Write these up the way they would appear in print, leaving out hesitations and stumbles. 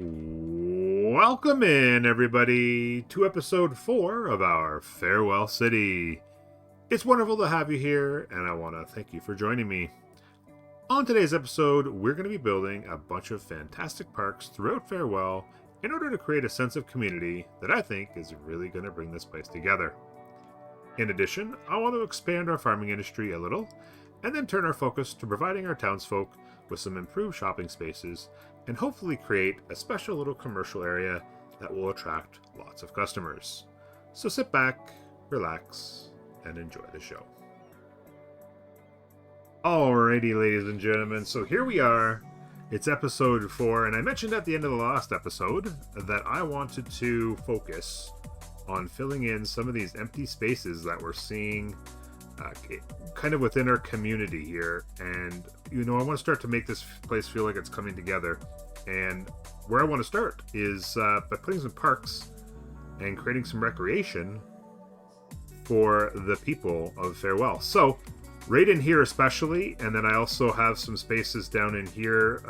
Welcome in, everybody, to episode 4 of our Farewell City. It's wonderful to have you here, and I want to thank you for joining me. On today's episode, we're going to be building a bunch of fantastic parks throughout Farewell in order to create a sense of community that I think is really going to bring this place together. In addition, I want to expand our farming industry a little, and then turn our focus to providing our townsfolk with some improved shopping spaces, and hopefully create a special little commercial area that will attract lots of customers. So sit back, relax, and enjoy the show. Alrighty, ladies and gentlemen, so here we are. It's episode 4, and I mentioned at the end of the last episode that I wanted to focus on filling in some of these empty spaces that we're seeing kind of within our community here. And I want to start to make this place feel like it's coming together, and where I want to start is by putting some parks and creating some recreation for the people of Farewell. So right in here especially, and then I also have some spaces down in here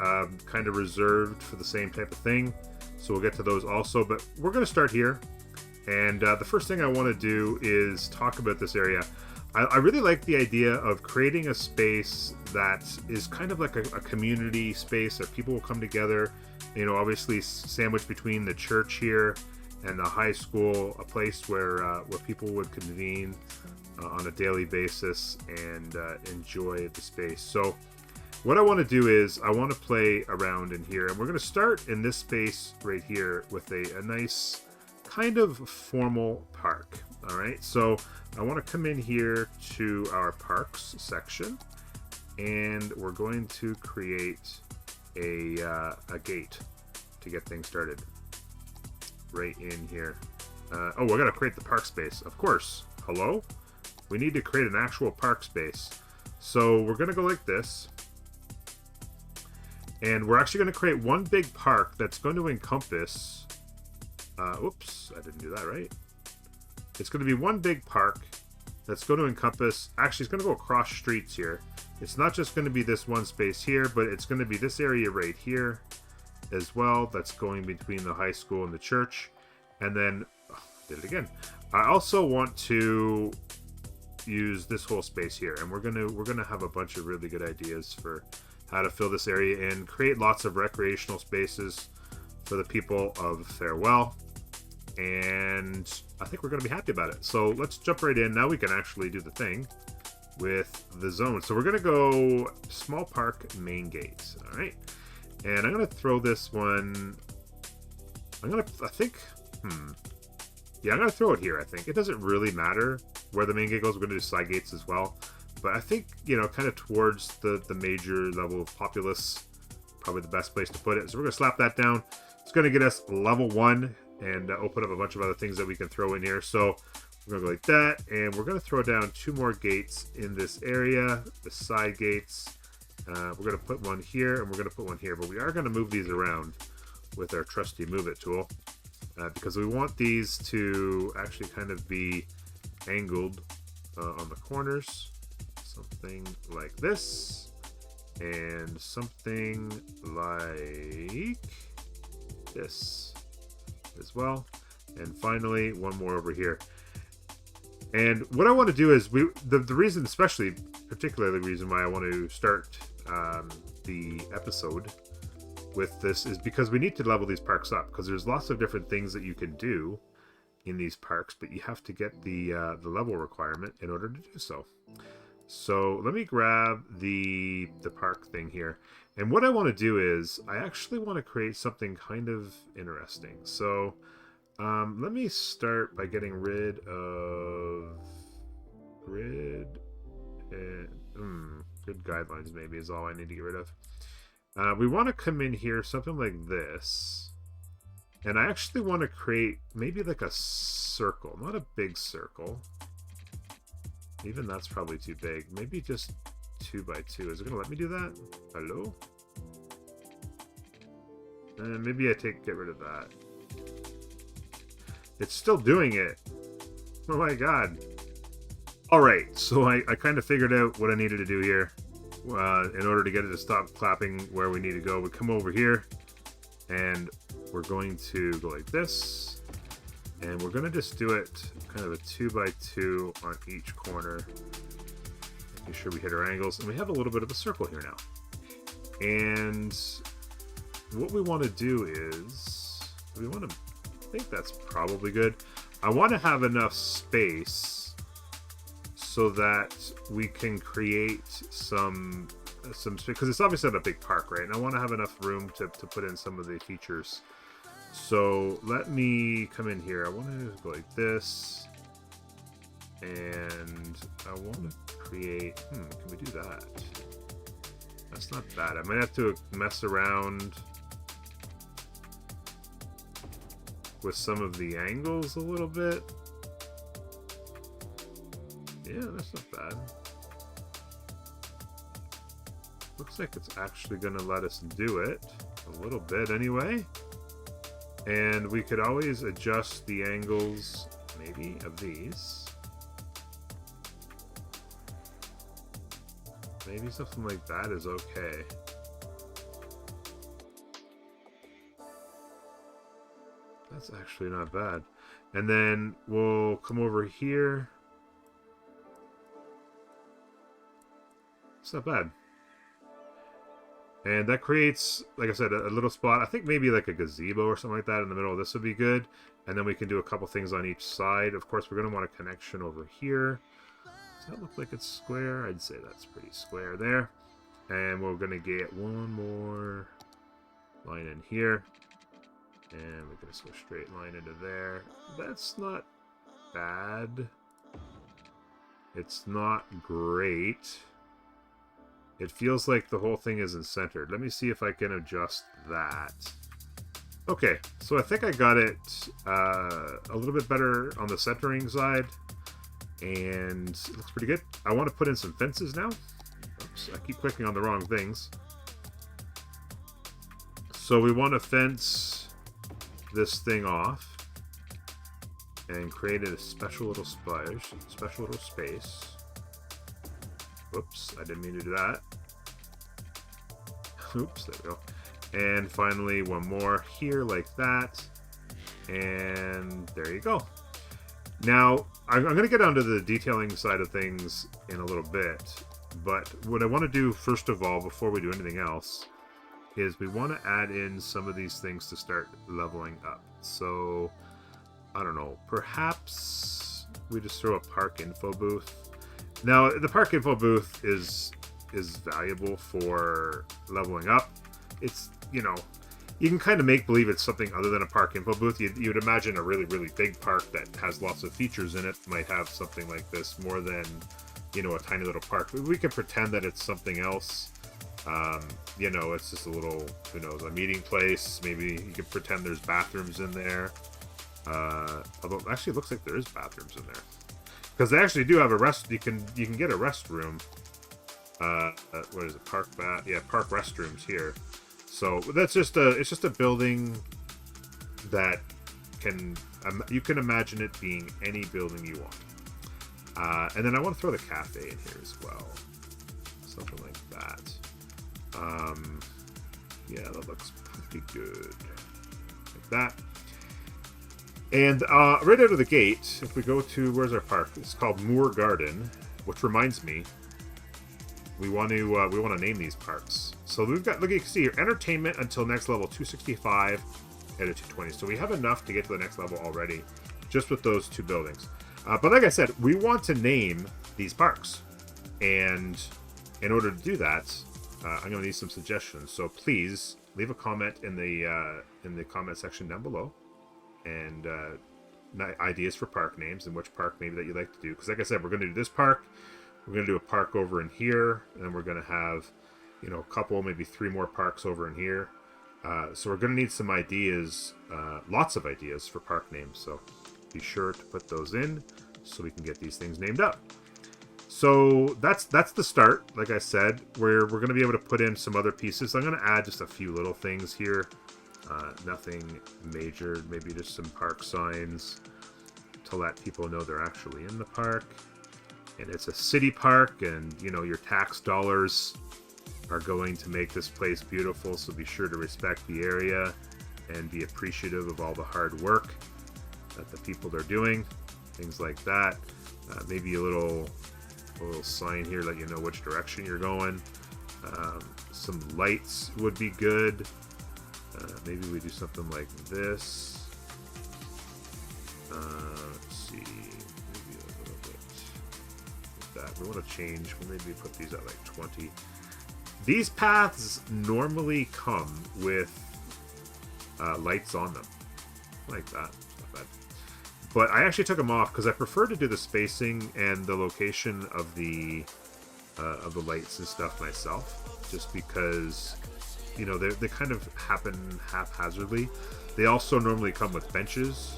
kind of reserved for the same type of thing, so we'll get to those also, but we're going to start here. And the first thing I want to do is talk about this area. I really like the idea of creating a space that is kind of like a community space that people will come together, obviously sandwiched between the church here and the high school, a place where people would convene on a daily basis and enjoy the space. So what I want to do is I want to play around in here, and we're going to start in this space right here with a nice kind of formal park. All right, so I want to come in here to our parks section, and we're going to create a gate to get things started right in here. We're going to create the park space, of course. Hello? We need to create an actual park space. So we're going to go like this, and we're actually going to create one big park that's going to encompass oops, I didn't do that right. It's going to be one big park that's going to encompass, actually it's going to go across streets here. It's not just going to be this one space here, but it's going to be this area right here as well that's going between the high school and the church. And then, did it again. I also want to use this whole space here, and we're going to have a bunch of really good ideas for how to fill this area in, create lots of recreational spaces for the people of Farewell. And I think we're going to be happy about it. So let's jump right in. Now we can actually do the thing with the zone. So we're going to go small park main gates. All right. And I'm going to throw this one. I'm going to throw it here. I think it doesn't really matter where the main gate goes. We're going to do side gates as well. But I think, kind of towards the major level of populace, probably the best place to put it. So we're going to slap that down. It's going to get us level 1 and open up a bunch of other things that we can throw in here. So we're going to go like that, and we're going to throw down 2 more gates in this area, the side gates. We're going to put one here, and we're going to put one here, but we are going to move these around with our trusty Move It tool because we want these to actually kind of be angled on the corners, something like this, and something like this as well. And finally, one more over here. And what I want to do is the reason, particularly the reason why I want to start the episode with this is because we need to level these parks up, because there's lots of different things that you can do in these parks, but you have to get the level requirement in order to do so. So let me grab the park thing here. And what I want to do is I actually want to create something kind of interesting. So let me start by getting rid of grid and grid guidelines maybe is all I need to get rid of. We want to come in here something like this. And I actually want to create maybe like a circle, not a big circle. Even that's probably too big. Maybe just 2 by 2. Is it going to let me do that? Hello? And maybe I get rid of that. It's still doing it. Oh my god. Alright, so I kind of figured out what I needed to do here. In order to get it to stop clapping where we need to go. We come over here, and we're going to go like this, and we're going to just do it kind of a 2x2 on each corner, making sure we hit our angles, and we have a little bit of a circle here now. And what we want to do is, we want to, I think that's probably good. I want to have enough space so that we can create some space, because it's obviously not a big park, right? And I want to have enough room to put in some of the features. So let me come in here. I want to go like this, and I want to create, can we do that? That's not bad. I might have to mess around with some of the angles a little bit. Yeah, that's not bad. Looks like it's actually going to let us do it a little bit anyway. And we could always adjust the angles, maybe, of these. Maybe something like that is okay. That's actually not bad. And then we'll come over here. It's not bad. And that creates, like I said, a little spot. I think maybe like a gazebo or something like that in the middle of this would be good. And then we can do a couple things on each side. Of course, we're going to want a connection over here. Does that look like it's square? I'd say that's pretty square there. And we're going to get one more line in here. And we're going to go straight line into there. That's not bad. It's not great. It feels like the whole thing isn't centered. Let me see if I can adjust that. Okay, so I think I got it a little bit better on the centering side. And it looks pretty good. I want to put in some fences now. Oops, I keep clicking on the wrong things. So we want to fence this thing off and create a special little splash, special little space. Whoops, I didn't mean to do that. Oops, there we go. And finally, one more here like that. And there you go. Now, I'm going to get onto the detailing side of things in a little bit. But what I want to do, first of all, before we do anything else, is we want to add in some of these things to start leveling up. So, I don't know, perhaps we just throw a park info booth. Now, the park info booth is valuable for leveling up. It's, you know, you can kind of make believe it's something other than a park info booth. You'd imagine a really, really big park that has lots of features in it might have something like this more than, you know, a tiny little park. We can pretend that it's something else. You know, it's just a little, who knows, a meeting place. Maybe you could pretend there's bathrooms in there. Although, actually, it looks like there is bathrooms in there. Because they actually do have a rest. You can get a restroom. What is it? Park bath? Yeah, park restrooms here. So that's just it's just a building that you can imagine it being any building you want. And then I want to throw the cafe in here as well, something like that. Yeah, that looks pretty good, like that. And right out of the gate, if we go to, where's our park? It's called Moor Garden, which reminds me, we want to name these parks. So we've got, look, you can see here, entertainment until next level 265 out of 220. So we have enough to get to the next level already, just with those two buildings. But like I said, we want to name these parks, and in order to do that, I'm going to need some suggestions. So please leave a comment in the comment section down below. And ideas for park names and which park maybe that you'd like to do. Because like I said, we're going to do this park. We're going to do a park over in here. And then we're going to have, you know, a couple, maybe 3 more parks over in here. So we're going to need some ideas, lots of ideas for park names. So be sure to put those in so we can get these things named up. So that's the start. Like I said, we're going to be able to put in some other pieces. I'm going to add just a few little things here. Nothing major, maybe just some park signs to let people know they're actually in the park. And it's a city park, and you know, your tax dollars are going to make this place beautiful, so be sure to respect the area and be appreciative of all the hard work that the people are doing. Things like that. Maybe a little sign here, let you know which direction you're going. Some lights would be good. Maybe we do something like this. Let's see. Maybe a little bit like that. We want to change. We'll maybe put these at like 20. These paths normally come with lights on them. Like that. Not bad. But I actually took them off because I prefer to do the spacing and the location of the lights and stuff myself, just because, you know, they kind of happen haphazardly. They also normally come with benches,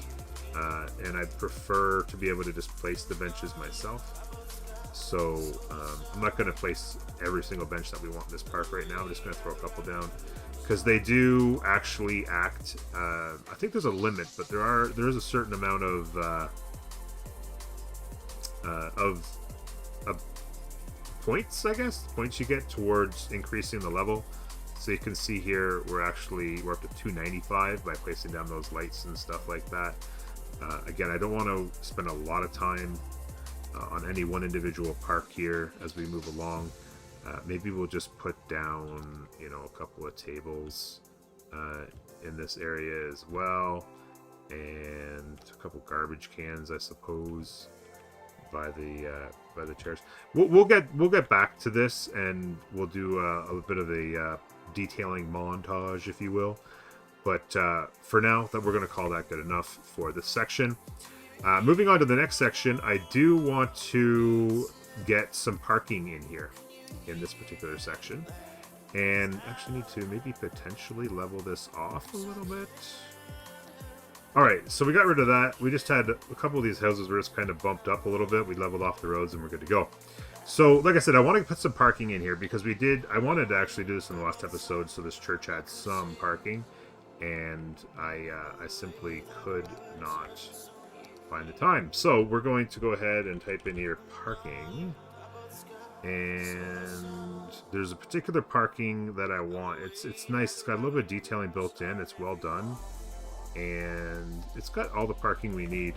and I prefer to be able to just place the benches myself. So I'm not going to place every single bench that we want in this park right now. I'm just going to throw a couple down, because they do actually act. I think there's a limit, but there is a certain amount of points, I guess, points you get towards increasing the level. So you can see here we're up to 295 by placing down those lights and stuff like that. Again, I don't want to spend a lot of time on any one individual park here as we move along. Maybe we'll just put down, you know, a couple of tables in this area as well, and a couple garbage cans, I suppose, by the chairs. We'll get back to this, and we'll do a bit of a detailing montage, if you will. But for now, that we're going to call that good enough for this section. Moving on to the next section, I do want to get some parking in here in this particular section, and actually need to maybe potentially level this off a little bit. Alright, so we got rid of that. We just had a couple of these houses were just kind of bumped up a little bit. We leveled off the roads and we're good to go. So, like I said, I want to put some parking in here because I wanted to actually do this in the last episode, so this church had some parking, and I simply could not find the time. So we're going to go ahead and type in here parking, and there's a particular parking that I want. It's nice. It's got a little bit of detailing built in. It's well done, and it's got all the parking we need.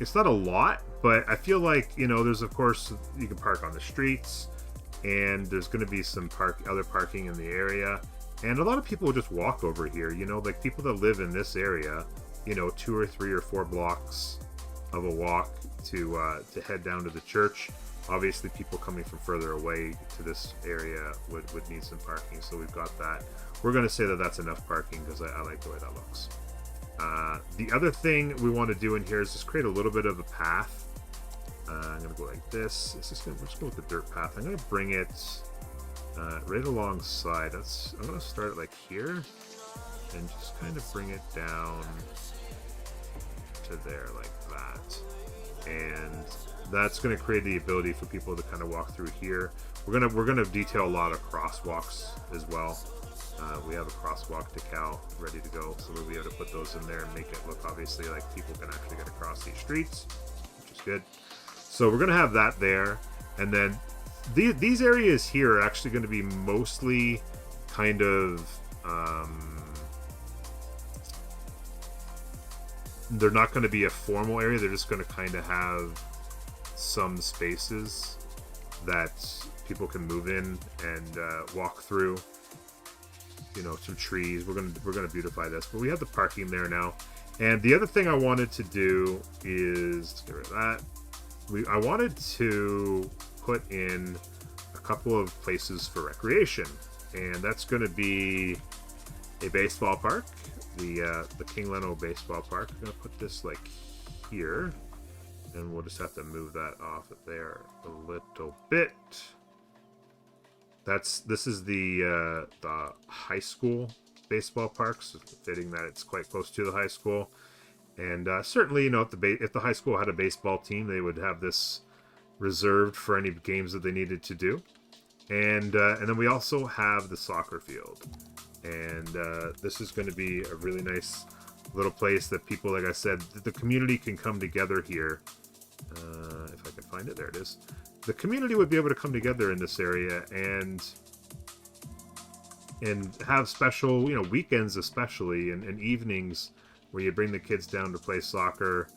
It's not a lot, but I feel like, you know, there's, of course, you can park on the streets, and there's going to be some other parking in the area, and a lot of people will just walk over here, you know, like people that live in this area, you know, 2 or 3 or 4 blocks of a walk to head down to the church. Obviously, people coming from further away to this area would need some parking, so we've got that. We're going to say that that's enough parking because I like the way that looks. The other thing we want to do in here is just create a little bit of a path. I'm going to go like this. Let's go with the dirt path. I'm going to bring it right alongside. I'm going to start it like here and just kind of bring it down to there like that. And that's going to create the ability for people to kind of walk through here. We're gonna detail a lot of crosswalks as well. We have a crosswalk decal ready to go, so we'll be able to put those in there and make it look obviously like people can actually get across these streets, which is good. So we're going to have that there, and then these areas here are actually going to be mostly kind of they're not going to be a formal area. They're just going to kind of have some spaces that people can move in and walk through. You know, some trees. We're gonna beautify this, but we have the parking there now. And the other thing I wanted to do is, let's get rid of that. I wanted to put in a couple of places for recreation, and that's going to be a baseball park, the King Leno baseball park. I'm gonna put this like here, and we'll just have to move that off of there a little bit. This is the high school baseball park, so fitting that it's quite close to the high school. And certainly, you know, if the high school had a baseball team, they would have this reserved for any games that they needed to do. And then we also have the soccer field, and this is going to be a really nice little place that people, like I said, the community can come together here. If I can find it, there it is. The community would be able to come together in this area and and have special, weekends especially, and evenings where you bring the kids down to play soccer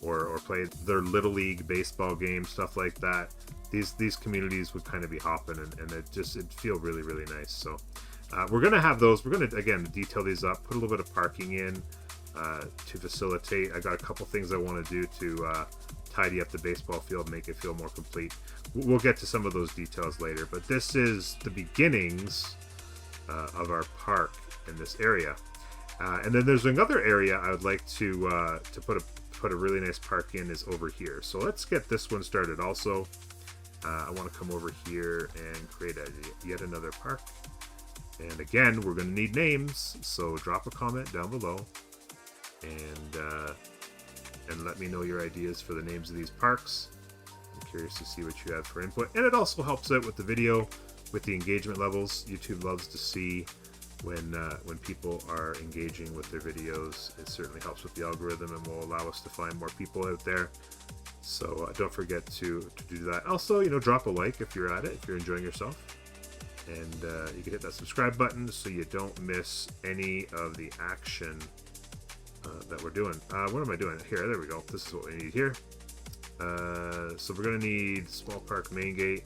or play their little league baseball game, stuff like that. These communities would kind of be hopping, and it'd feel really, really nice. So we're gonna have those. We're gonna, again, detail these up, put a little bit of parking in to facilitate. I got a couple things I want to do to tidy up the baseball field, make it feel more complete. We'll get to some of those details later, but this is the beginnings of our park in this area. And then there's another area I would like to put a really nice park in, is over here. So let's get this one started also. I want to come over here and create yet another park. And again, we're going to need names, so drop a comment down below and let me know your ideas for the names of these parks. I'm curious to see what you have for input. And it also helps out with the video, with the engagement levels. YouTube loves to see when people are engaging with their videos. It certainly helps with the algorithm and will allow us to find more people out there. So don't forget to do that. Also, drop a like if you're at it, if you're enjoying yourself. And you can hit that subscribe button so you don't miss any of the action that we're doing. What am I doing? Here, there we go. This is what we need here. So we're going to need small park main gate.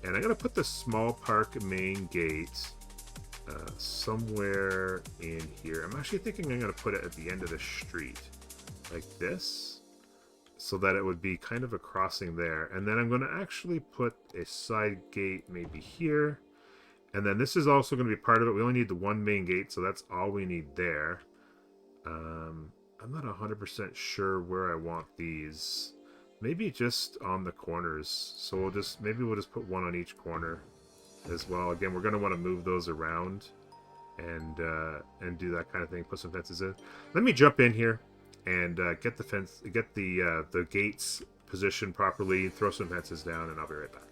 And I'm going to put the small park main gate somewhere in here. I'm actually thinking I'm going to put it at the end of the street, like this, so that it would be kind of a crossing there. And then I'm going to actually put a side gate maybe here. And then this is also going to be part of it. We only need the one main gate, so that's all we need there. I'm not 100% sure where I want these. Maybe just on the corners. So we'll just put one on each corner as well. Again, we're going to want to move those around and do that kind of thing. Put some fences in. Let me jump in here and get the gates positioned properly. Throw some fences down, and I'll be right back.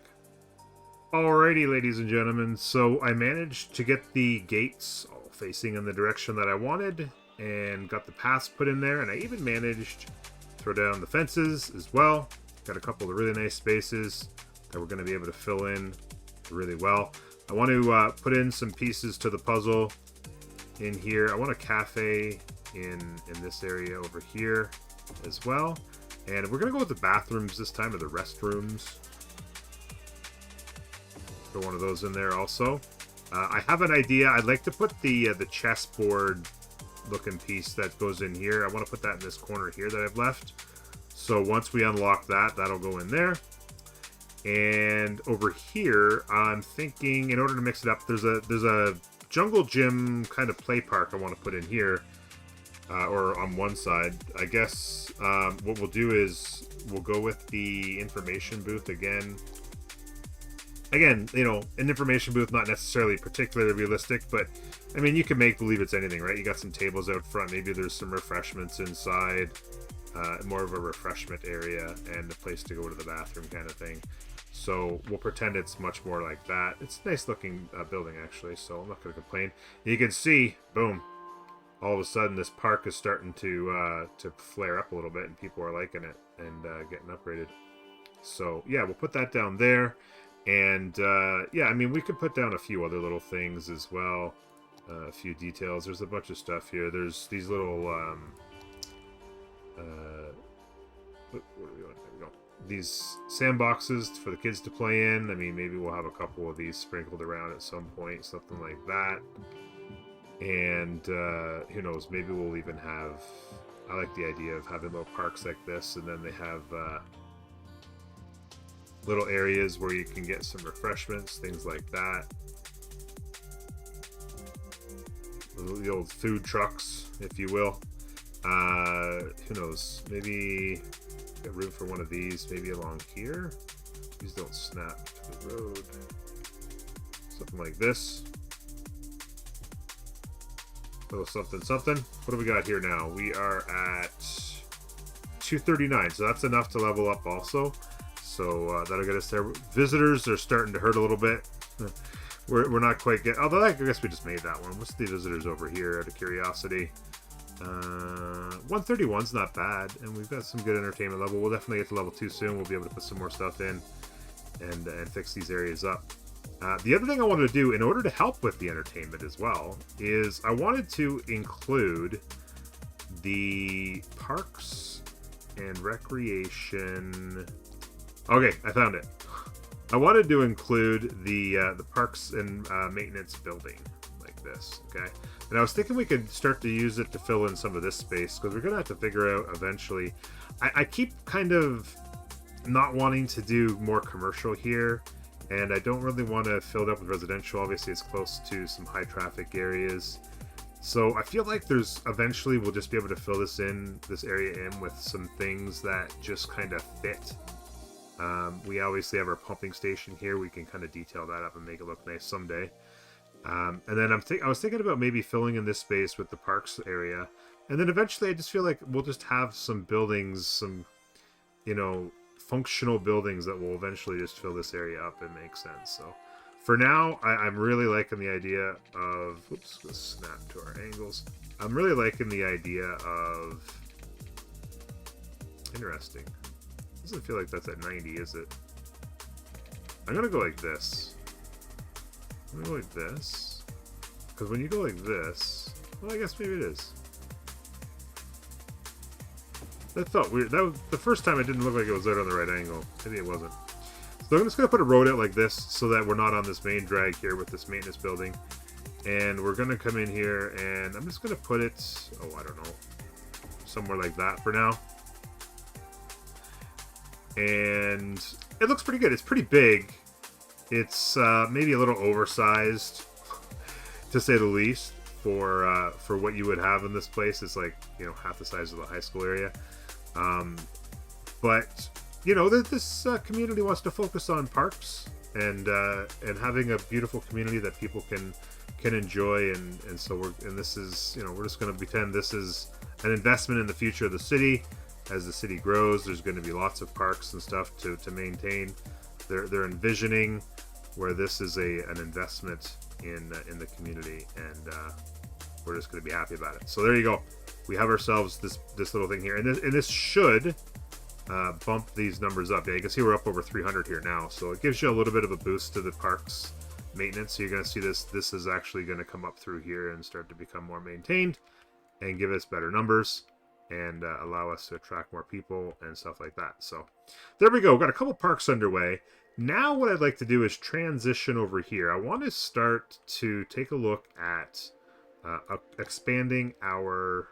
Alrighty, ladies and gentlemen. So I managed to get the gates all facing in the direction that I wanted, and got the paths put in there, and I even managed to throw down the fences as well. Got a couple of really nice spaces that we're going to be able to fill in really well. I want to put in some pieces to the puzzle in here. I want a cafe in this area over here as well. And we're going to go with the bathrooms this time, or the restrooms. Throw one of those in there also. I have an idea. I'd like to put the chessboard looking piece that goes in here. I want to put that in this corner here that I've left. So once we unlock that, that'll go in there. And over here, I'm thinking, in order to mix it up, there's a jungle gym kind of play park I want to put in here, or on one side. I guess what we'll do is we'll go with the information booth again. Again, an information booth, not necessarily particularly realistic, but I mean, you can make believe it's anything, right? You got some tables out front. Maybe there's some refreshments inside, more of a refreshment area and a place to go to the bathroom kind of thing. So we'll pretend it's much more like that. It's a nice looking building, actually, so I'm not going to complain. You can see, boom, all of a sudden this park is starting to flare up a little bit, and people are liking it and getting upgraded. So yeah, we'll put that down there. And yeah, I mean, we could put down a few other little things as well, a few details. There's a bunch of stuff here. There's these little what are we doing? There we go. These sandboxes for the kids to play in. I mean, maybe we'll have a couple of these sprinkled around at some point, something like that. And who knows, maybe we'll even have, I like the idea of having little parks like this, and then they have little areas where you can get some refreshments, things like that. The old food trucks, if you will. Who knows, maybe got room for one of these, maybe along here. These don't snap to the road. Something like this. Little something something. What do we got here now? We are at 239, so that's enough to level up also. So that'll get us there. Visitors are starting to hurt a little bit. We're not quite getting, although I guess we just made that one. What's the visitors over here, out of curiosity? 131's not bad, and we've got some good entertainment level. We'll definitely get to level 2 soon. We'll be able to put some more stuff in and fix these areas up. The other thing I wanted to do in order to help with the entertainment as well is I wanted to include the parks and recreation. Okay, I found it. I wanted to include the parks and maintenance building like this, okay? And I was thinking we could start to use it to fill in some of this space because we're going to have to figure out eventually. I keep kind of not wanting to do more commercial here, and I don't really want to fill it up with residential. Obviously, it's close to some high traffic areas. So I feel like there's eventually we'll just be able to fill this area in with some things that just kind of fit. We obviously have our pumping station here. We can kind of detail that up and make it look nice someday. And then I was thinking about maybe filling in this space with the parks area. And then eventually I just feel like we'll just have some buildings, some, functional buildings that will eventually just fill this area up and make sense. So for now, I'm really liking the idea of, oops, let's snap to our angles. I'm really liking the idea of, interesting. Doesn't feel like that's at 90, is it? I'm gonna go like this. I'm gonna go like this. Because when you go like this, well, I guess maybe it is. That felt weird. That was the first time it didn't look like it was out on the right angle. Maybe it wasn't. So I'm just gonna put a road out like this so that we're not on this main drag here with this maintenance building. And we're gonna come in here and I'm just gonna put it, oh, I don't know, somewhere like that for now. And it looks pretty good. It's pretty big. It's maybe a little oversized, to say the least, for what you would have in this place. It's like, half the size of the high school area. But this community wants to focus on parks and having a beautiful community that people can enjoy, and so this is, we're just going to pretend this is an investment in the future of the city. As the city grows, there's going to be lots of parks and stuff to maintain. They're envisioning where this is an investment in the community, and we're just going to be happy about it. So there you go. We have ourselves this little thing here, and this should bump these numbers up. Yeah, you can see we're up over 300 here now, so it gives you a little bit of a boost to the parks maintenance. So you're going to see this is actually going to come up through here and start to become more maintained and give us better numbers and allow us to attract more people and stuff like that. So there we go. We've got a couple parks underway. Now what I'd like to do is transition over here. I want to start to take a look at expanding our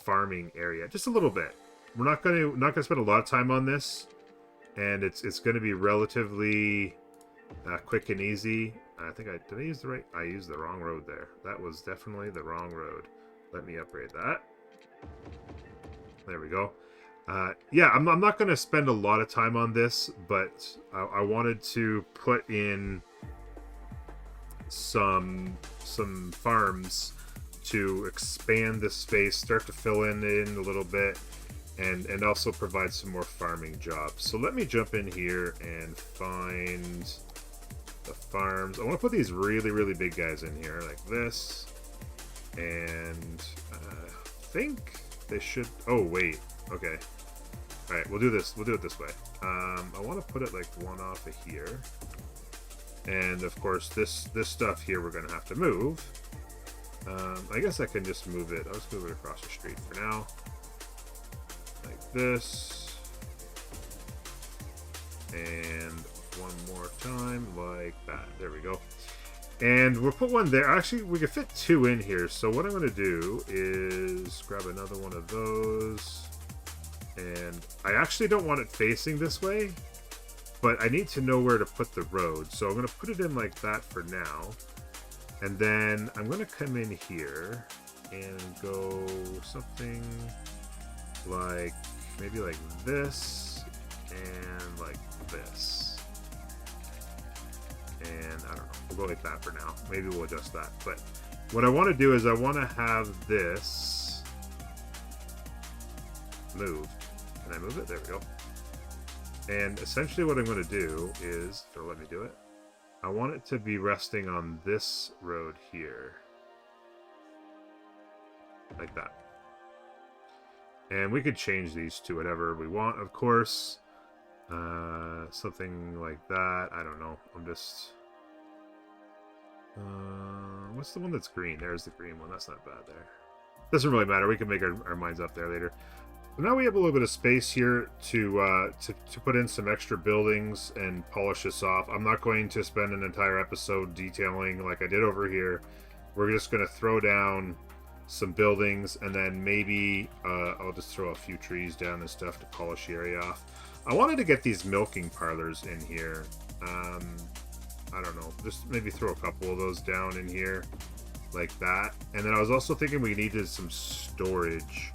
farming area just a little bit. We're not going to spend a lot of time on this, and it's going to be relatively quick and easy. I think did I use the right? I used the wrong road there. That was definitely the wrong road. Let me upgrade that. There we go. Yeah, I'm not going to spend a lot of time on this, but I wanted to put in some farms to expand this space, start to fill in a little bit, and also provide some more farming jobs. So let me jump in here and find the farms. I want to put these really, really big guys in here like this. And I think they should... Oh, wait. Okay. Alright, we'll do this. We'll do it this way. I want to put it like one off of here. And, of course, this stuff here we're going to have to move. I guess I can just move it. I'll just move it across the street for now. Like this. And one more time like that. There we go. And we'll put one there. Actually, we can fit two in here. So what I'm going to do is grab another one of those. And I actually don't want it facing this way, but I need to know where to put the road. So I'm going to put it in like that for now. And then I'm going to come in here and go something like, maybe like this and like this. And I don't know, we'll go like that for now. Maybe we'll adjust that. But what I want to do is I want to have this moved. Can I move it? There we go. And essentially what I'm going to do is, or let me do it. I want it to be resting on this road here. Like that. And we could change these to whatever we want, of course. Something like that. I don't know. I'm just... what's the one that's green? There's the green one. That's not bad there. Doesn't really matter. We can make our minds up there later. So now we have a little bit of space here to put in some extra buildings and polish this off. I'm not going to spend an entire episode detailing like I did over here. We're just going to throw down some buildings, and then maybe I'll just throw a few trees down and stuff to polish the area off. I wanted to get these milking parlors in here. I don't know, just maybe throw a couple of those down in here like that. And then I was also thinking we needed some storage,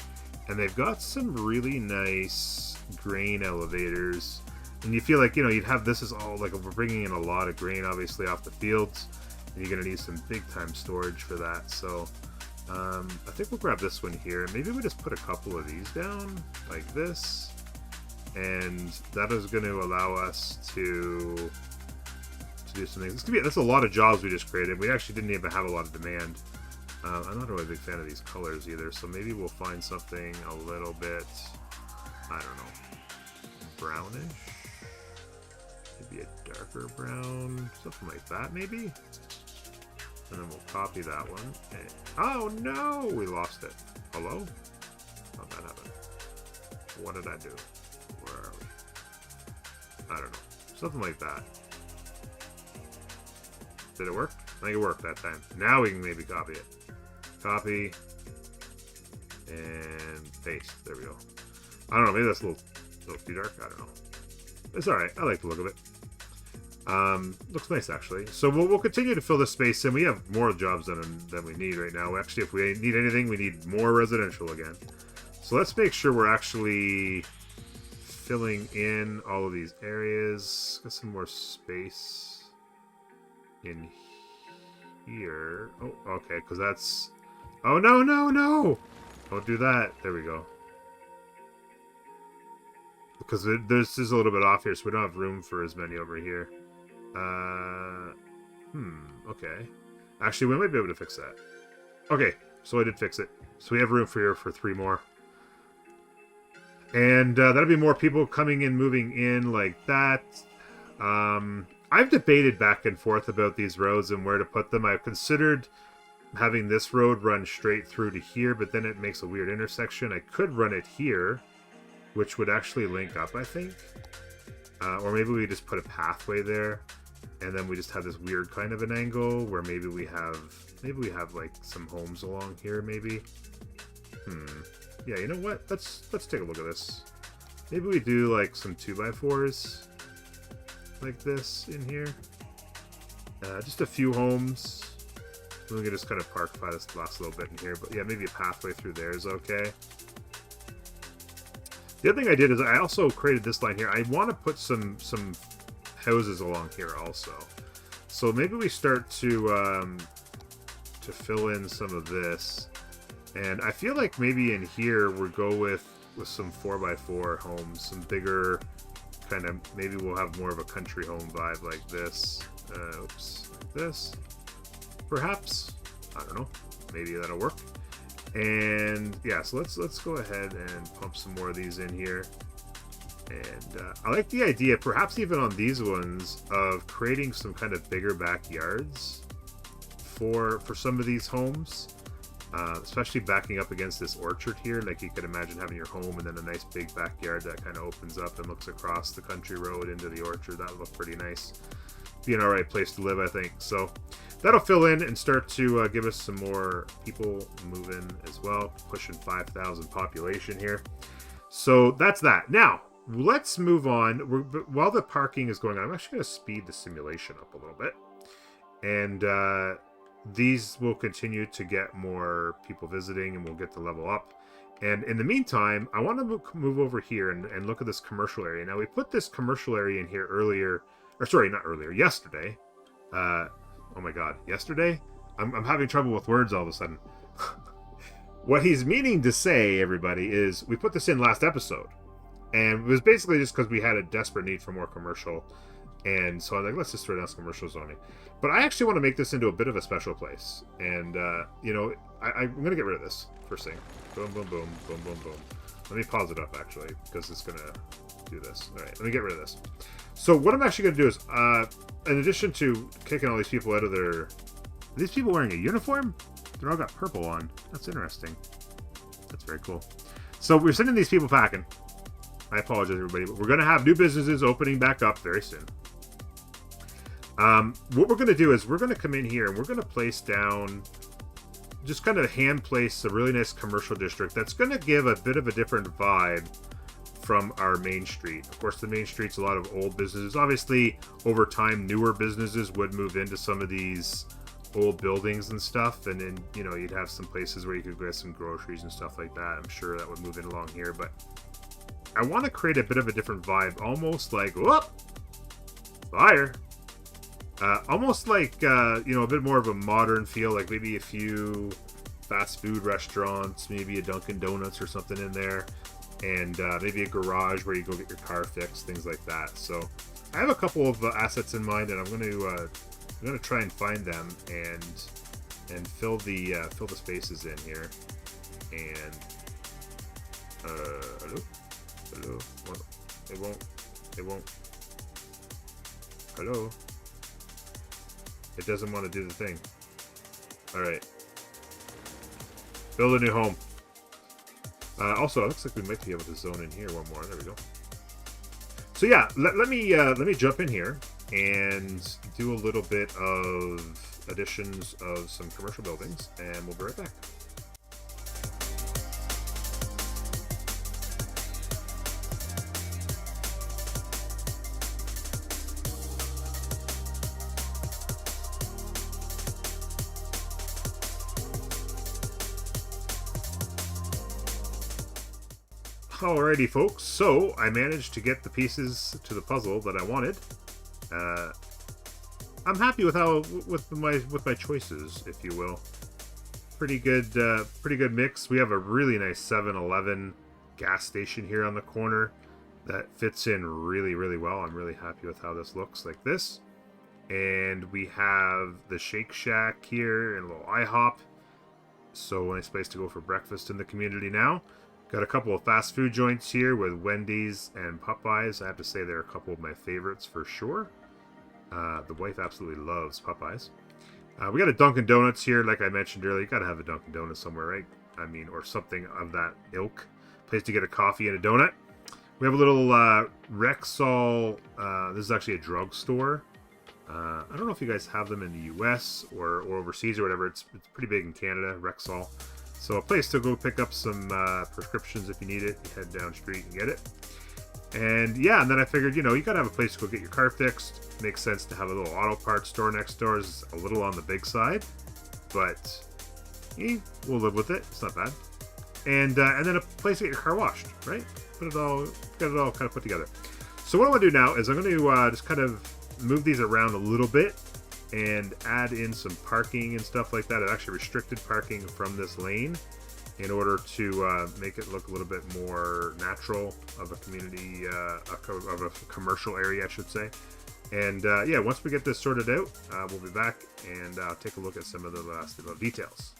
and they've got some really nice grain elevators, and you feel like, you know, you'd have this as all like, we're bringing in a lot of grain obviously off the fields, and you're gonna need some big time storage for that. So I think we'll grab this one here. Maybe we just put a couple of these down like this, and that is going to allow us to do some things. That's a lot of jobs we just created. We actually didn't even have a lot of demand. I'm not really a big fan of these colors either, so maybe we'll find something a little bit, I don't know, brownish? Maybe a darker brown, something like that maybe? And then we'll copy that one. And, oh no! We lost it. Hello? How'd that happen? What did I do? Where are we? I don't know. Something like that. Did it work? I think it worked that time. Now we can maybe copy it. Copy. And paste. There we go. I don't know. Maybe that's a little too dark. I don't know. It's alright. I like the look of it. Looks nice actually. So we'll continue to fill this space in. We have more jobs than we need right now. Actually, if we need anything, we need more residential again. So let's make sure we're actually filling in all of these areas. Got some more space in here. Oh, okay, because that's... Oh, no, no, no! Don't do that. There we go. Because this is a little bit off here, so we don't have room for as many over here. Okay. Actually, we might be able to fix that. Okay, so I did fix it. So we have room for here for 3 more. And that'll be more people coming in, moving in like that. I've debated back and forth about these roads and where to put them. I've considered having this road run straight through to here, but then it makes a weird intersection. I could run it here, which would actually link up, I think. Or maybe we just put a pathway there, and then we just have this weird kind of an angle where maybe we have like some homes along here, maybe. Yeah, you know what? Let's take a look at this. Maybe we do like some 2x4s like this in here. Just a few homes. We can just kind of parkify this last little bit in here, but yeah, maybe a pathway through there is okay. The other thing I did is I also created this line here. I want to put some houses along here also. So maybe we start to fill in some of this. And I feel like maybe in here we'll go with some 4x4 homes, some bigger kind of, maybe we'll have more of a country home vibe like this. Oops, like this. Perhaps. I don't know. Maybe that'll work. And yeah, so let's go ahead and pump some more of these in here. And I like the idea, perhaps even on these ones, of creating some kind of bigger backyards for some of these homes. Especially backing up against this orchard here. Like you could imagine having your home and then a nice big backyard that kind of opens up and looks across the country road into the orchard. That would look pretty nice. Be an alright place to live, I think. So that'll fill in and start to give us some more people moving as well. Pushing 5,000 population here. So that's that. Now, let's move on. While the parking is going on, I'm actually going to speed the simulation up a little bit. And these will continue to get more people visiting, and we'll get the level up. And in the meantime, I want to move over here and look at this commercial area. Now, we put this commercial area in here earlier, or sorry, not earlier, yesterday. Oh my god, yesterday? I'm having trouble with words all of a sudden. What he's meaning to say, everybody, is we put this in last episode. And it was basically just because we had a desperate need for more commercial. And so I'm like, let's just throw down some commercial zoning. But I actually want to make this into a bit of a special place. And, you know, I'm going to get rid of this first thing. Boom, boom, boom, boom, boom, boom. Let me pause it up, actually, because it's going to do this. All right, let me get rid of this. So what I'm actually going to do is, in addition to kicking all these people out of their... Are these people wearing a uniform? They're all got purple on. That's interesting. That's very cool. So we're sending these people packing. I apologize, everybody, but we're going to have new businesses opening back up very soon. What we're going to do is we're going to come in here and we're going to place down... just kind of hand place a really nice commercial district that's going to give a bit of a different vibe from our main street. Of course, the main street's a lot of old businesses. Obviously, over time, newer businesses would move into some of these old buildings and stuff, and then, you know, you'd have some places where you could get some groceries and stuff like that. I'm sure that would move in along here, but I want to create a bit of a different vibe, almost like, whoop, fire. Almost like, you know, a bit more of a modern feel, like maybe a few fast food restaurants, maybe a Dunkin' Donuts or something in there, and maybe a garage where you go get your car fixed, things like that. So I have a couple of assets in mind, and I'm going to try and find them and fill the spaces in here. And hello, it won't. Hello. It doesn't want to do the thing. Alright. Build a new home. Also, it looks like we might be able to zone in here one more. There we go. So yeah, let me jump in here and do a little bit of additions of some commercial buildings, and we'll be right back. Alrighty, folks. So I managed to get the pieces to the puzzle that I wanted. I'm happy with my choices, if you will. Pretty good mix. We have a really nice 7-Eleven gas station here on the corner that fits in really, really well. I'm really happy with how this looks, like this. And we have the Shake Shack here and a little IHOP. So a nice place to go for breakfast in the community now. Got a couple of fast food joints here with Wendy's and Popeyes. I have to say they're a couple of my favorites for sure. The wife absolutely loves Popeyes. We got a Dunkin' Donuts here, like I mentioned earlier. You gotta have a Dunkin' Donuts somewhere, right? I mean, or something of that ilk. Place to get a coffee and a donut. We have a little Rexall. This is actually a drugstore. I don't know if you guys have them in the US or overseas or whatever. It's pretty big in Canada, Rexall. So a place to go pick up some prescriptions if you need it. You head down the street and get it. And yeah, and then I figured, you know, you gotta have a place to go get your car fixed. Makes sense to have a little auto parts store next door. It's a little on the big side, but we'll live with it. It's not bad. And then a place to get your car washed, right? Get it all kind of put together. So what I want to do now is I'm going to just kind of move these around a little bit and add in some parking and stuff like that. I've actually restricted parking from this lane in order to make it look a little bit more natural of a community, of a commercial area, I should say. And yeah, once we get this sorted out, we'll be back and take a look at some of the last little details.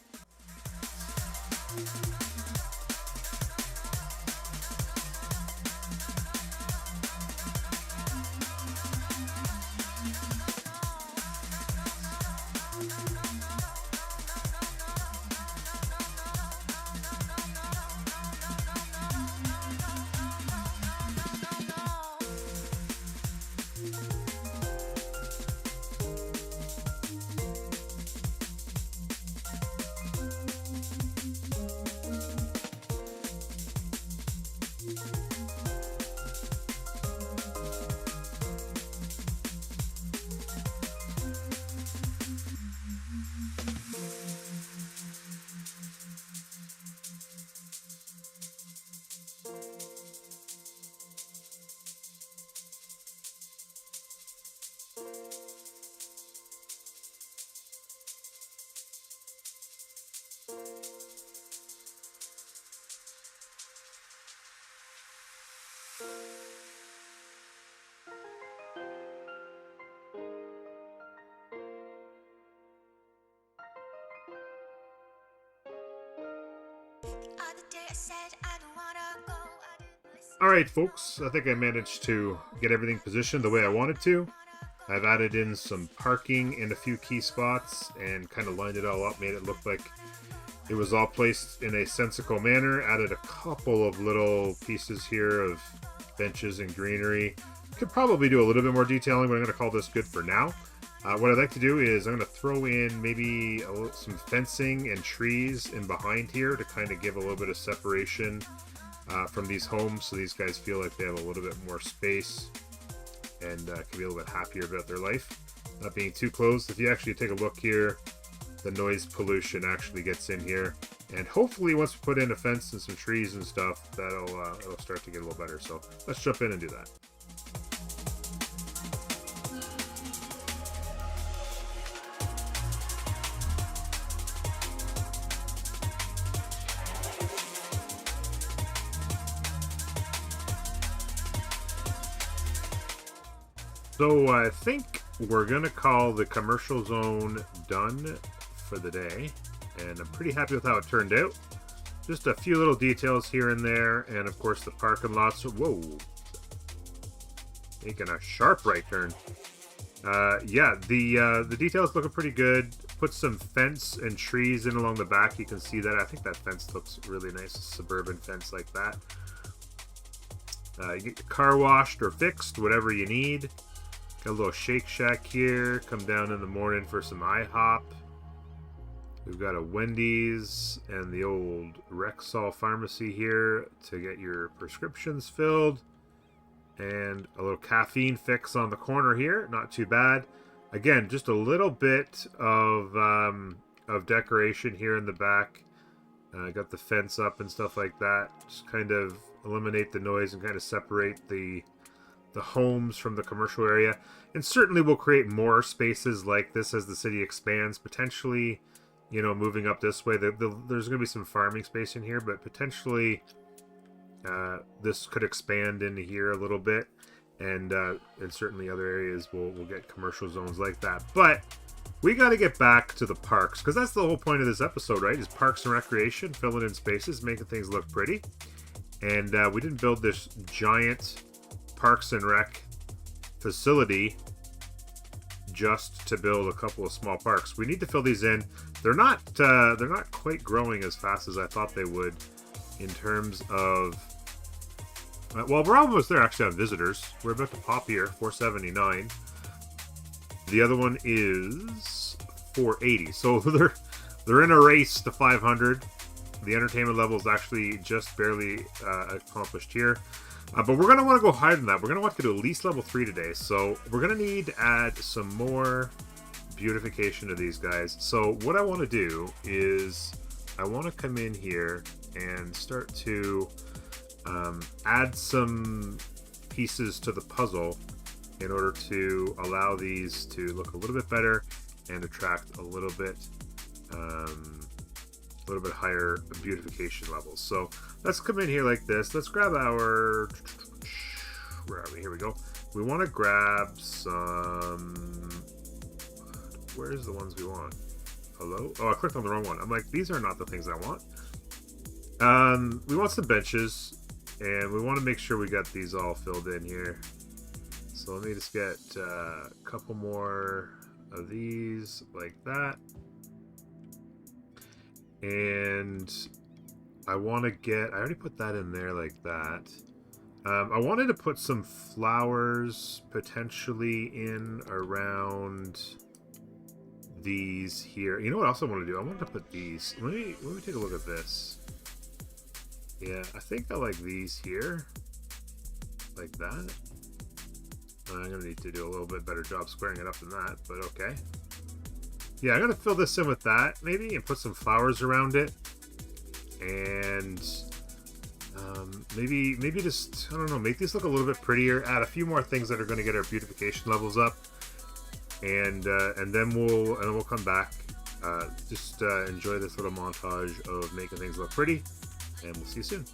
Other day I said I don't wanna go, I didn't listen. Alright folks, I think I managed to get everything positioned the way I wanted to. I've added in some parking in a few key spots and kind of lined it all up, made it look like it was all placed in a sensical manner. Added a couple of little pieces here of benches and greenery. Could probably do a little bit more detailing, but I'm going to call this good for now. What I'd like to do is I'm going to throw in maybe some fencing and trees in behind here to kind of give a little bit of separation from these homes, so these guys feel like they have a little bit more space and can be a little bit happier about their life, not being too close. If you actually take a look here, the noise pollution actually gets in here, and hopefully once we put in a fence and some trees and stuff, it'll start to get a little better. So let's jump in and do that. So I think we're gonna call the commercial zone done for the day, and I'm pretty happy with how it turned out. Just a few little details here and there, and of course the parking lots. Whoa, making a sharp right turn. Yeah, the details looking pretty good. Put some fence and trees in along the back. You can see that. I think that fence looks really nice, a suburban fence like that. You get your car washed or fixed, whatever you need. Got a little Shake Shack here. Come down in the morning for some IHOP. We've got a Wendy's and the old Rexall Pharmacy here to get your prescriptions filled. And a little caffeine fix on the corner here. Not too bad. Again, just a little bit of decoration here in the back. Got the fence up and stuff like that. Just kind of eliminate the noise and kind of separate the homes from the commercial area, and certainly will create more spaces like this as the city expands. Potentially, you know, moving up this way, there's going to be some farming space in here, but potentially this could expand into here a little bit, and certainly other areas will get commercial zones like that. But we got to get back to the parks, because that's the whole point of this episode, right? Is parks and recreation, filling in spaces, making things look pretty. And we didn't build this giant Parks and Rec facility just to build a couple of small parks. We need to fill these in. They're not quite growing as fast as I thought they would in terms of well, we're almost there actually on visitors. We're about to pop here, 479. The other one is 480. So they're in a race to 500. The entertainment level is actually just barely accomplished here. But we're going to want to go higher than that. We're going to want to do at least level 3 today. So we're going to need to add some more beautification to these guys. So what I want to do is I want to come in here and start to add some pieces to the puzzle in order to allow these to look a little bit better and attract a little bit higher beautification levels. So let's come in here like this. Let's grab our, where are we? Here we go. We want to grab some, where's the ones we want? Hello? Oh, I clicked on the wrong one. I'm like, these are not the things I want. We want some benches, and we want to make sure we got these all filled in here. So let me just get a couple more of these like that. And I want to get, I already put that in there like that. I wanted to put some flowers potentially in around these here. You know what else I want to do? I want to put these. Let me take a look at this. Yeah, I think I like these here. Like that. I'm going to need to do a little bit better job squaring it up than that, but okay. Yeah, I'm going to fill this in with that, maybe, and put some flowers around it. And maybe just, I don't know, make these look a little bit prettier. Add a few more things that are going to get our beautification levels up. And then we'll come back. Just enjoy this little montage of making things look pretty. And we'll see you soon.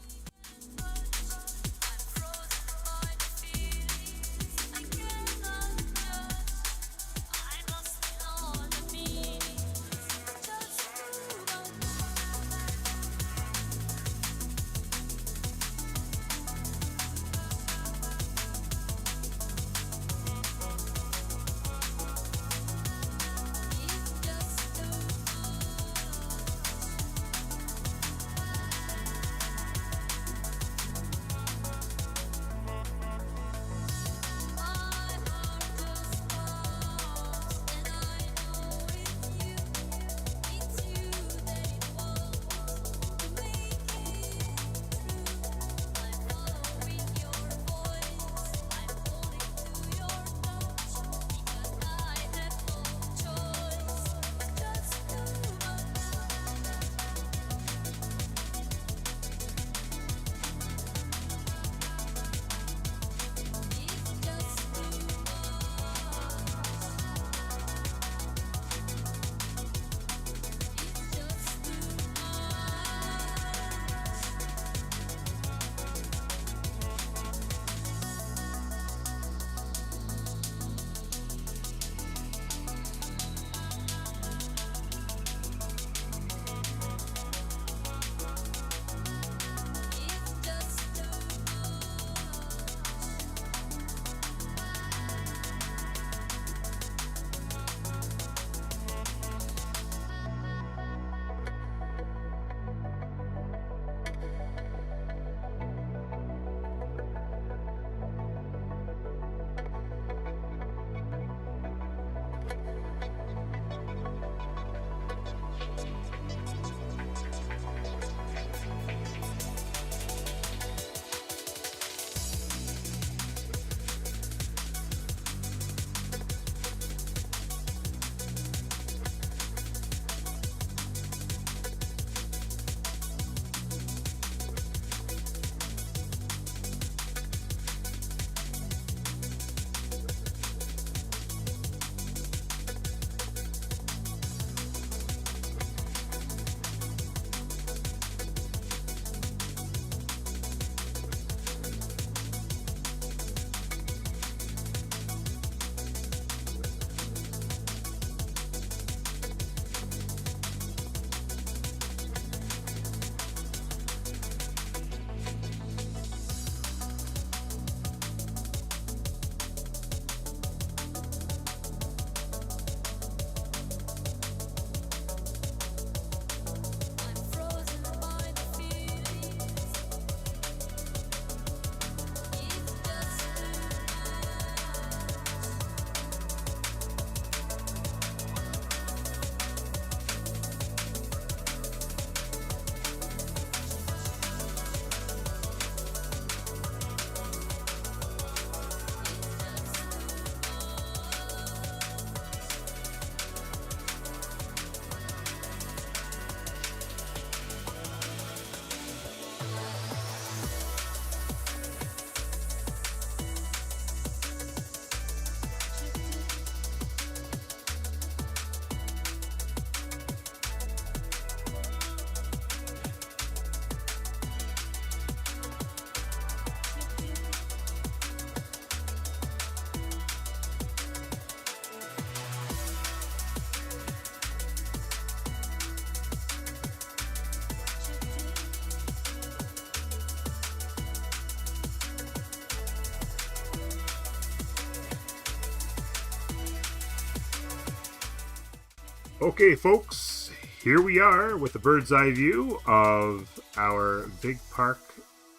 Okay, folks, here we are with the bird's eye view of our big park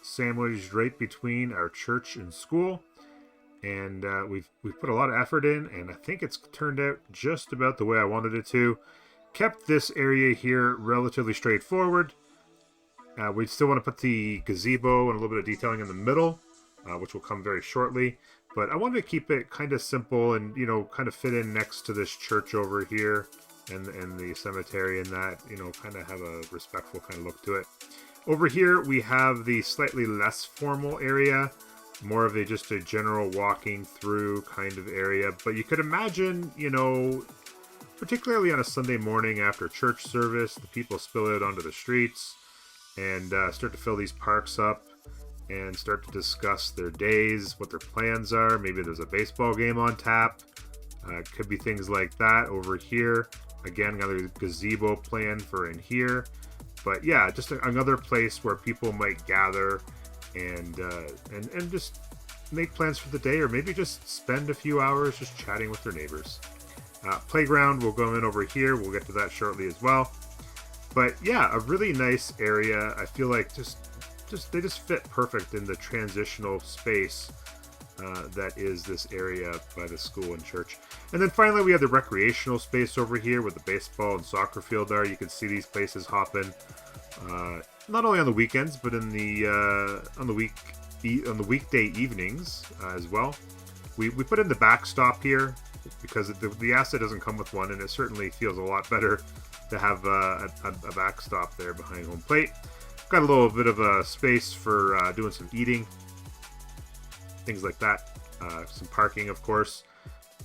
sandwiched right between our church and school. And we've put a lot of effort in, and I think it's turned out just about the way I wanted it to. Kept this area here relatively straightforward. We still want to put the gazebo and a little bit of detailing in the middle, which will come very shortly. But I wanted to keep it kind of simple and, you know, kind of fit in next to this church over here and the cemetery, and that, you know, kind of have a respectful kind of look to it. Over here, we have the slightly less formal area, more of just a general walking through kind of area. But you could imagine, you know, particularly on a Sunday morning after church service, the people spill out onto the streets and start to fill these parks up and start to discuss their days, what their plans are. Maybe there's a baseball game on tap. Could be things like that over here. Again, another gazebo plan for in here. But yeah, just another place where people might gather and just make plans for the day, or maybe just spend a few hours just chatting with their neighbors. Playground will go in over here. We'll get to that shortly as well. But yeah, a really nice area. I feel like they just fit perfect in the transitional space that is this area by the school and church. And then finally, we have the recreational space over here where the baseball and soccer field are. You can see these places hopping not only on the weekends, but in the on the weekday evenings as well. We put in the backstop here because the asset doesn't come with one, and it certainly feels a lot better to have a backstop there behind home plate. Got a little bit of a space for doing some eating, things like that. Some parking, of course.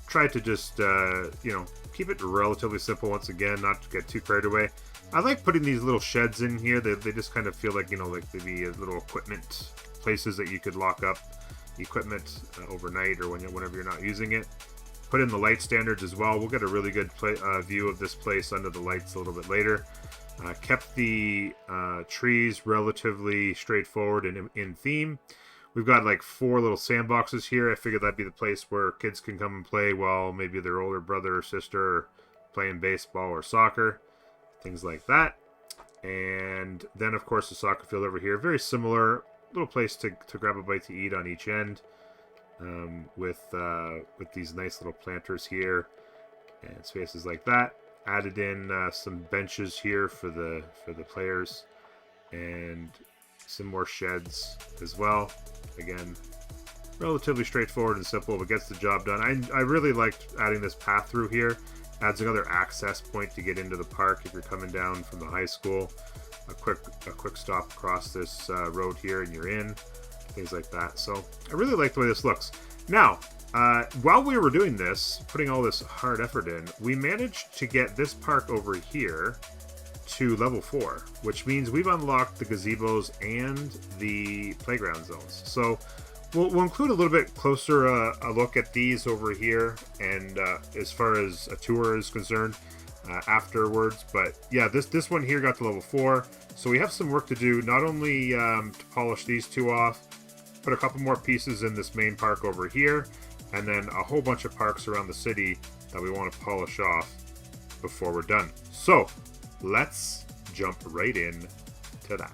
Try to just you know, keep it relatively simple once again, not to get too carried away. I like putting these little sheds in here. They just kind of feel like, you know, like maybe little equipment places that you could lock up equipment overnight or whenever you're not using it. Put in the light standards as well. We'll get a really good view of this place under the lights a little bit later. Kept the trees relatively straightforward and in theme. We've got like 4 little sandboxes here. I figured that'd be the place where kids can come and play while maybe their older brother or sister are playing baseball or soccer, things like that. And then, of course, the soccer field over here. Very similar, little place to grab a bite to eat on each end, with these nice little planters here and spaces like that. Added in some benches here for the players, and some more sheds as well. Again, relatively straightforward and simple, but gets the job done. I really liked adding this path through here. Adds another access point to get into the park if you're coming down from the high school. A quick stop across this road here and you're in. Things like that. So I really like the way this looks. Now, while we were doing this, putting all this hard effort in, we managed to get this park over here to level 4, which means we've unlocked the gazebos and the playground zones. So we'll include a little bit closer a look at these over here, and as far as a tour is concerned, afterwards. But yeah, this one here got to level 4, so we have some work to do. Not only to polish these 2 off, put a couple more pieces in this main park over here, and then a whole bunch of parks around the city that we want to polish off before we're done. So let's jump right in to that.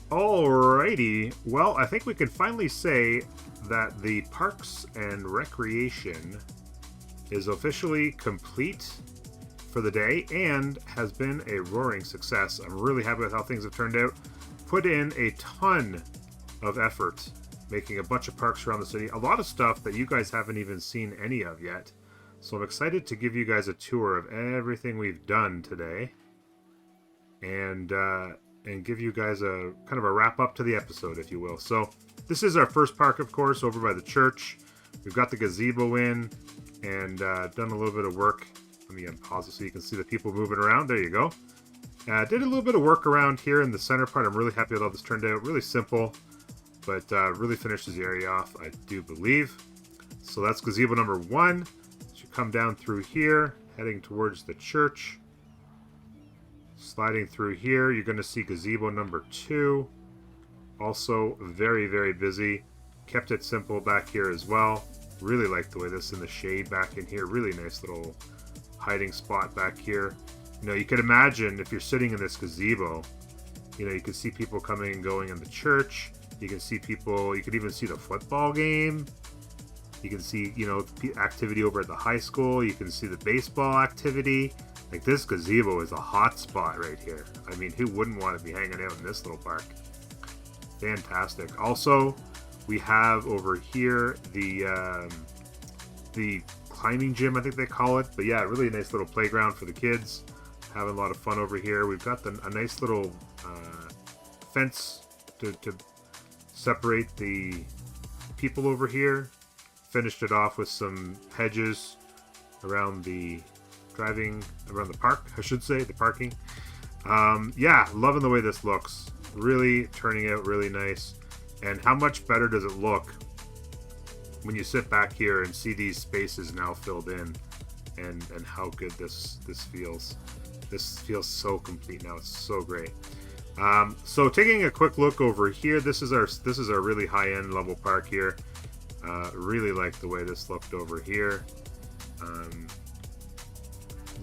Alrighty, well, I think we can finally say that the Parks and Recreation is officially complete for the day and has been a roaring success. I'm really happy with how things have turned out. Put in a ton of effort making a bunch of parks around the city, a lot of stuff that you guys haven't even seen any of yet. So I'm excited to give you guys a tour of everything we've done today, and give you guys a kind of a wrap up to the episode, if you will. So this is our first park, of course, over by the church. We've got the gazebo in and done a little bit of work Let me unpause it so you can see the people moving around. There you go. Did a little bit of work around here in the center part. I'm really happy with how this turned out. Really simple, but really finishes the area off, I do believe. So that's gazebo number 1. Should come down through here, heading towards the church. Sliding through here, you're going to see gazebo number 2. Also very, very busy. Kept it simple back here as well. Really like the way this in the shade back in here. Really nice little hiding spot back here. You know, you could imagine if you're sitting in this gazebo, you know, you can see people coming and going in the church. You can see people, you could even see the football game. You can see, you know, activity over at the high school. You can see the baseball activity. Like, this gazebo is a hot spot right here. I mean, who wouldn't want to be hanging out in this little park? Fantastic. Also, we have over here the climbing gym, I think they call it. But yeah, really nice little playground for the kids. Having a lot of fun over here. We've got a nice little fence to separate the people over here. Finished it off with some hedges around the park, I should say, the parking. Yeah, loving the way this looks. Really turning out really nice. And how much better does it look when you sit back here and see these spaces now filled in, and how good this feels. This feels so complete now. It's so great. So taking a quick look over here, this is our really high-end level park here. Really like the way this looked over here.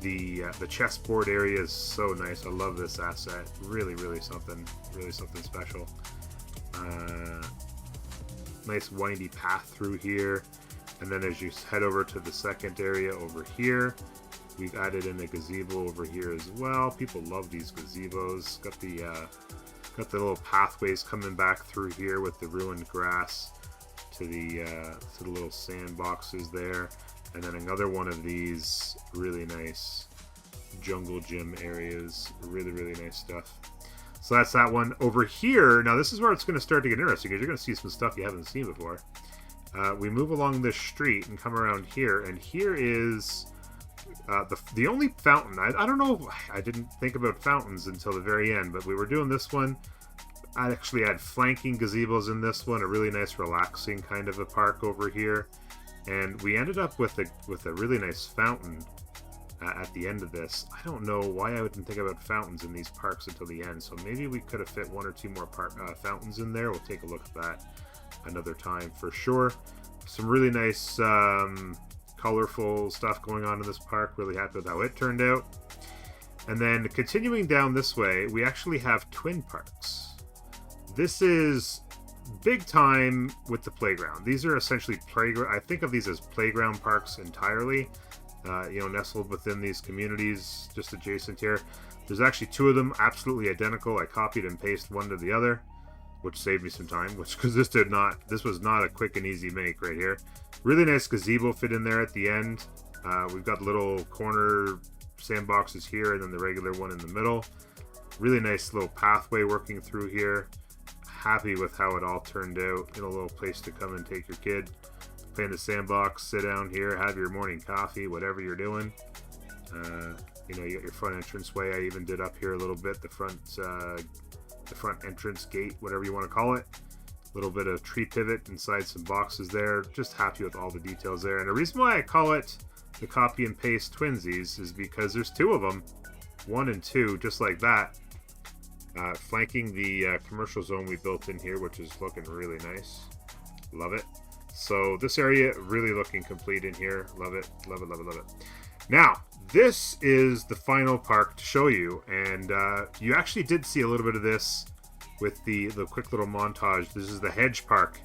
The chessboard area is so nice. I love this asset. Really something special. Nice windy path through here, and then as you head over to the second area over here, we've added in a gazebo over here as well. People love these gazebos. Got the little pathways coming back through here with the ruined grass to the little sandboxes there. And then another one of these really nice jungle gym areas. Really nice stuff. So that's that one. Over here, now this is where it's going to start to get interesting, because you're going to see some stuff you haven't seen before. We move along this street and come around here, and here is the only fountain. I don't know, I didn't think about fountains until the very end, but we were doing this one. I actually had flanking gazebos in this one, a really nice relaxing kind of a park over here. And we ended up with a really nice fountain at the end of this. I don't know why I wouldn't think about fountains in these parks until the end, so maybe we could have fit 1 or 2 more fountains in there. We'll take a look at that another time for sure. Some really nice colorful stuff going on in this park. Really happy with how it turned out. And then continuing down this way, we actually have twin parks. This is big time with the playground. These are essentially playground. I think of these as playground parks entirely. You know, nestled within these communities, just adjacent here. There's actually 2 of them, absolutely identical. I copied and pasted one to the other, which saved me some time. Because this was not a quick and easy make right here. Really nice gazebo fit in there at the end. We've got little corner sandboxes here, and then the regular one in the middle. Really nice little pathway working through here. Happy with how it all turned out. You know, a little place to come and take your kid, play in the sandbox, sit down here, have your morning coffee, whatever you're doing. You know, you got your front entranceway. I even did up here a little bit, the front entrance gate, whatever you want to call it. A little bit of tree pivot inside some boxes there. Just happy with all the details there. And the reason why I call it the copy and paste twinsies is because there's 2 of them, 1 and 2, just like that. Flanking the commercial zone we built in here, which is looking really nice. Love it. So this area really looking complete in here. Love it. Now, this is the final park to show you, and you actually did see a little bit of this with the quick little montage. This is the Hedge Park.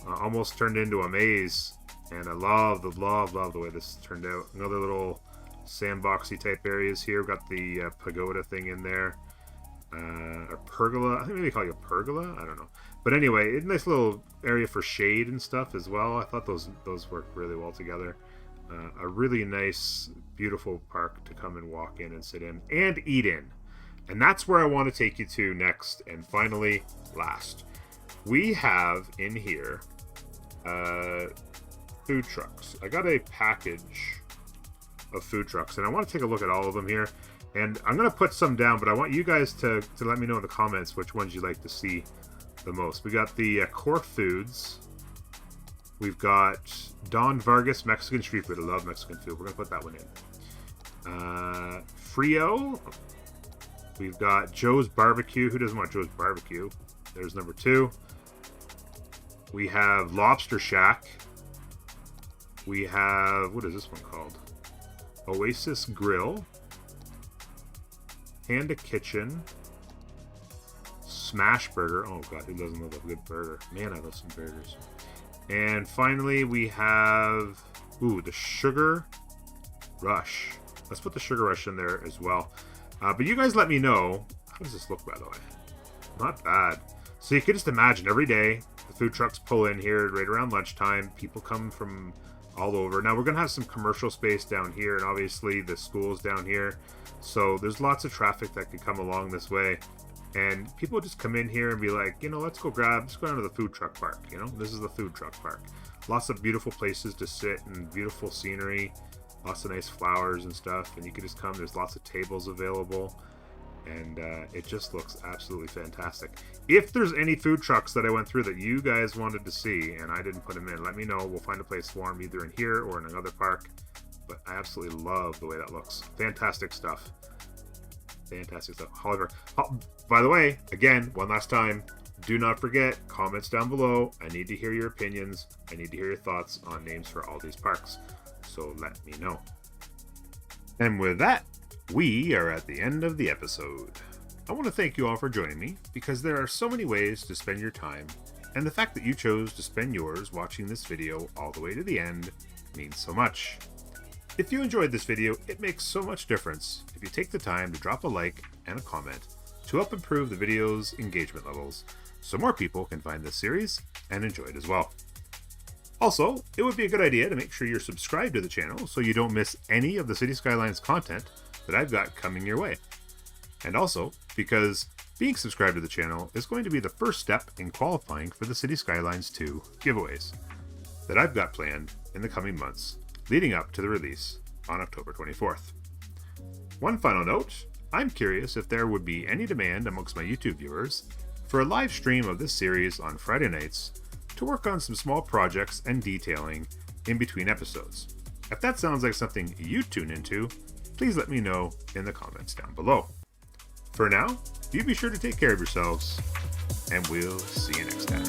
Almost turned into a maze, and I love the way this turned out. Another little sandboxy type areas here. We've got the pagoda thing in there. Or pergola. I think maybe call it a pergola. I don't know. But anyway, a nice little area for shade and stuff as well. I thought those worked really well together. A really nice, beautiful park to come and walk in and sit in and eat in. And that's where I want to take you to next. And finally, last, we have in here food trucks. I got a package of food trucks, and I want to take a look at all of them here. And I'm going to put some down, but I want you guys to let me know in the comments which ones you like to see the most. We got the Core Foods. We've got Don Vargas Mexican Street Food. I love Mexican food. We're going to put that one in. Frio. We've got Joe's Barbecue. Who doesn't want Joe's Barbecue? There's number 2. We have Lobster Shack. We have, what is this one called? Oasis Grill. Panda Kitchen. Smash Burger. Oh god, who doesn't love a good burger? Man, I love some burgers. And finally, we have, the Sugar Rush. Let's put the Sugar Rush in there as well. But you guys let me know. How does this look, by the way? Not bad. So you can just imagine every day, the food trucks pull in here right around lunchtime. People come from all over. Now, we're going to have some commercial space down here, and obviously the school's down here. So there's lots of traffic that could come along this way. And people just come in here and be like, let's go down to the food truck park. This is the food truck park. Lots of beautiful places to sit and beautiful scenery. Lots of nice flowers and stuff. And you can just come. There's lots of tables available. And it just looks absolutely fantastic. If there's any food trucks that I went through that you guys wanted to see and I didn't put them in, let me know. We'll find a place for them either in here or in another park. But I absolutely love the way that looks. Fantastic stuff. Fantastic stuff. However, by the way, again, one last time, do not forget, comments down below. I need to hear your opinions. I need to hear your thoughts on names for all these parks. So let me know. And with that, we are at the end of the episode. I want to thank you all for joining me, because there are so many ways to spend your time, and the fact that you chose to spend yours watching this video all the way to the end means so much. If you enjoyed this video, it makes so much difference if you take the time to drop a like and a comment to help improve the video's engagement levels so more people can find this series and enjoy it as well. Also, it would be a good idea to make sure you're subscribed to the channel so you don't miss any of the Cities Skylines content that I've got coming your way. And also, because being subscribed to the channel is going to be the first step in qualifying for the Cities Skylines 2 giveaways that I've got planned in the coming months, leading up to the release on October 24th. One final note, I'm curious if there would be any demand amongst my YouTube viewers for a live stream of this series on Friday nights to work on some small projects and detailing in between episodes. If that sounds like something you tune into, please let me know in the comments down below. For now, you be sure to take care of yourselves, and we'll see you next time.